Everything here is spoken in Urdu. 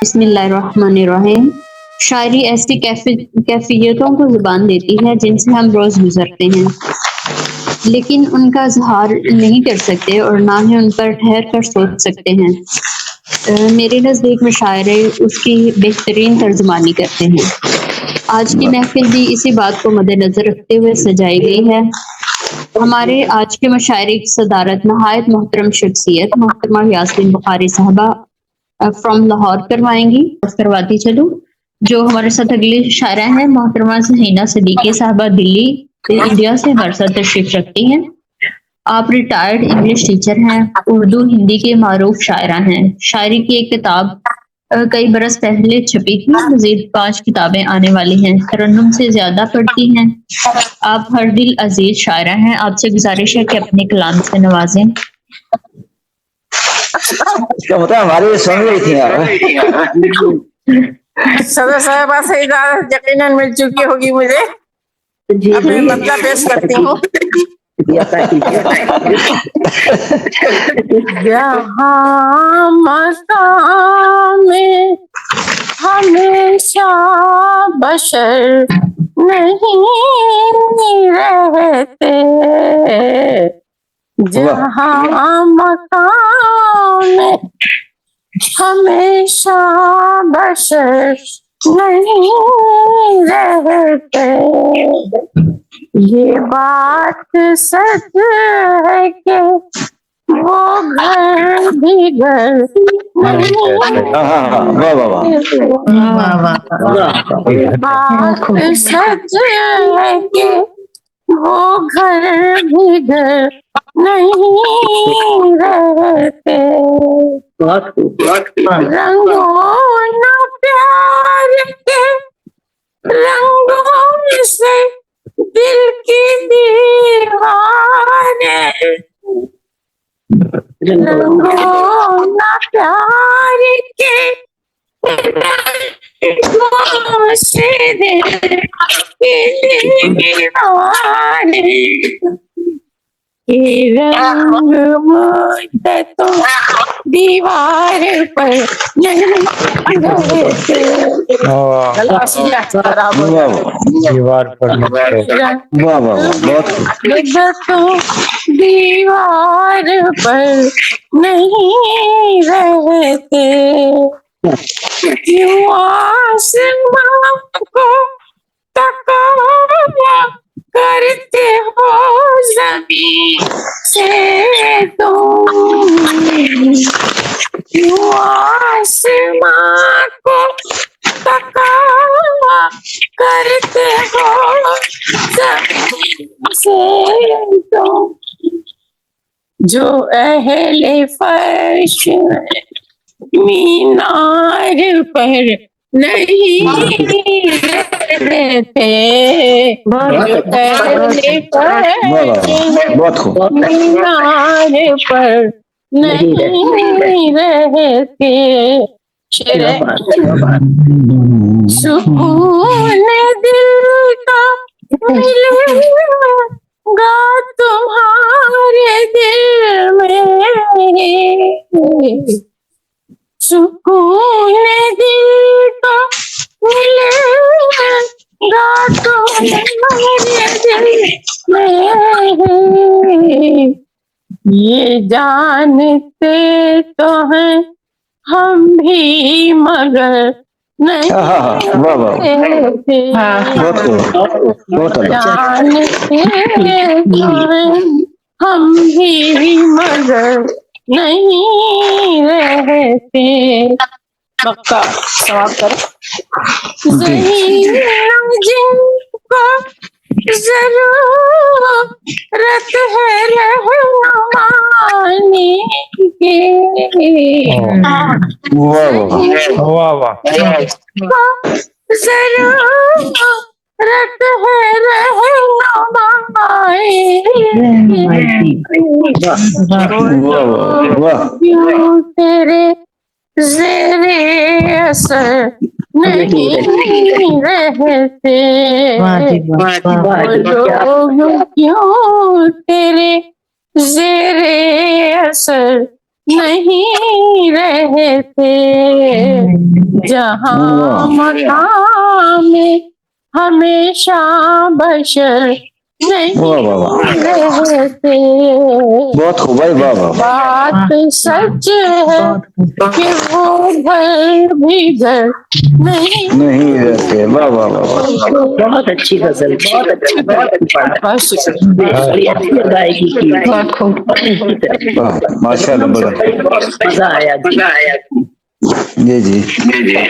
بسم اللہ الرحمن الرحیم۔ شاعری ایسی کیفیتوں کو زبان دیتی ہے جن سے ہم روز گزرتے ہیں، لیکن ان کا اظہار نہیں کر سکتے اور نہ ہی ان پر ٹھہر کر سوچ سکتے ہیں۔ میرے نزدیک مشاعرے اس کی بہترین ترجمانی کرتے ہیں۔ آج کی محفل بھی اسی بات کو مد نظر رکھتے ہوئے سجائی گئی ہے۔ ہمارے آج کے مشاعرے کی صدارت نہایت محترم شخصیت محترمہ یاسمین بخاری صاحبہ فرام لاہور کروائیں گی۔ کرواتی چلوں جو ہمارے ساتھ اگلی شاعرہ ہیں محترمہ زہینہ صدیقی صاحبہ دلی انڈیا سے ہمارے ساتھ تشریف رکھتی ہیں۔ آپ ریٹائرڈ انگلش ٹیچر ہیں، اردو ہندی کے معروف شاعرہ ہیں۔ شاعری کی ایک کتاب کئی برس پہلے چھپی تھی، مزید 5 کتابیں آنے والی ہیں۔ ترنم سے زیادہ پڑھتی ہیں۔ آپ ہر دل عزیز شاعرہ ہیں، آپ سے گزارش ہے کہ اپنے کلام سے نوازیں۔ اس کا مطلب ہماری سن رہی تھی صدر صاحبہ سے اجازت یقیناً مل چکی ہوگی مجھے۔ اب میں مطلب پیش کرتی ہوں۔ جہاں مقام ہمیشہ بشر نہیں رہتے، جہاں مقام ہمیشہ بشر نہیں رہتے، یہ بات سچ ہے کہ وہ گھر بھی گھر نہیں، یہ بات سچ ہے کہ وہ گھر بھی گھر نہیں رہتے، رنگوں نہ پیار کے رنگوں سے دل کی دیواریں، رنگوں نہ پیار کے رنگوں سے دل کی دیواریں، یہ رنگ مجھے تو دیوار پر نہیں رہتے، دیوار پر تو دیوار پر نہیں رہتے، کیوں آسمان کو تکایا کرتے ہو زمین سے تم، کیوں آسمان کو تکایا کرتے ہو زمین سے تم، جو اہل فرش مینار پر نہیں رہتے، جو اہل فرش مینار پر نہیں رہتے، سکون دل کا ملے گا تمہارے دل میں، سکون دل کا ملے گا تمہارے دل میں، یہ جانتے تو ہیں ہم بھی مگر نہیں رہتے، جانتے تو ہیں ہم بھی مگر نہیں رہتے، مکہ سماپت کریں۔ زہینہ جن کو ضرورت ہے رہنمائی کی، ضرورت ہے رہنمائی کیوں تیرے زیر اثر نہیں رہتے، لوگ کیوں تیرے زیر اثر نہیں رہتے، جہاں مقام ہمیشہ بشر نہیں رہتے۔ بہت خوب ہے، واہ واہ۔ بات سچ ہے کہ وہ گھر بھی گھر نہیں رہتے، واہ واہ واہ۔ بہت اچھی غزل، بہت اچھی، بہت گائیگی کی، ماشاء اللہ، بڑا مزہ آیا جی۔ جی جی۔